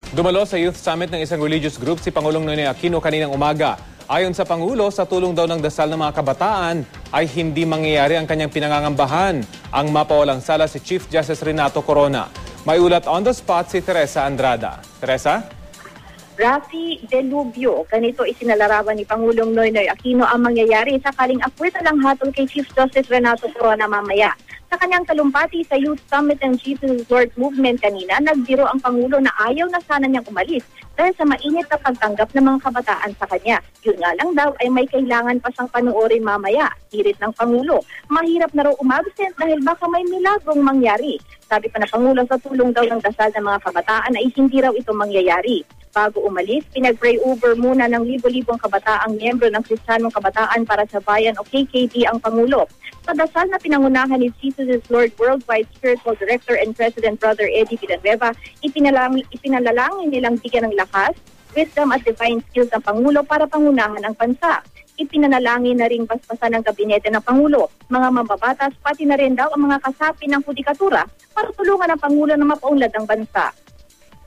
Dumalo sa Youth Summit ng isang religious group si Pangulong Noynoy Aquino kaninang umaga. Ayon sa Pangulo, sa tulong daw ng dasal ng mga kabataan ay hindi mangyayari ang kanyang pinangangambahan ang mapawalang sala si Chief Justice Renato Corona. May ulat on the spot si Teresa Andrada. Teresa? Rafi Delubio, ganito isinalarawan ni Pangulong Noynoy Aquino ang mangyayari sakaling akwita lang hatol kay Chief Justice Renato Corona mamaya. Sa kanyang talumpati sa Youth Summit ng Jesus Lord Movement kanina, nagbiro ang Pangulo na ayaw na sana niyang umalis dahil sa mainit na pagtanggap ng mga kabataan sa kanya. Yun nga lang daw ay may kailangan pa siyang panuorin mamaya. Hirit ng Pangulo, mahirap na raw umabsent dahil baka may milagrong mangyari. Sabi pa na Pangulo, sa tulong daw ng dasal ng mga kabataan ay hindi raw ito mangyayari. Bago umalis, pinag-pray over muna ng libo-libong kabataang miyembro ng Kristiyanong Kabataan para sa Bayan o KKB ang Pangulo. Sa dasal na pinangunahan ni Jesus Lord Worldwide Spiritual Director and President Brother Eddie Villanueva, ipinalalangin nilang bigyan ng lakas, wisdom at divine skills ang Pangulo para pangunahan ang bansa. Ipinanalangin na ring basbasan ng gabinete ng Pangulo, mga mambabatas, pati na rin daw ang mga kasapi ng hudikatura para tulungan ang Pangulo na mapaunlad ang bansa.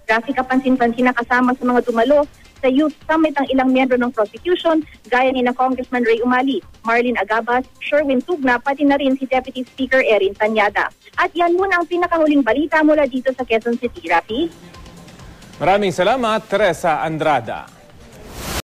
Kasi kapansin-pansin na kasama sa mga dumalo sa Youth Summit ang ilang miyembro ng prosecution gaya ni na Congressman Ray Umali, Marlene Agabas, Sherwin Tugna, pati na rin si Deputy Speaker Erin Tanyada. At yan muna ang pinakahuling balita mula dito sa Quezon City. Rafi? Maraming salamat, Teresa Andrada.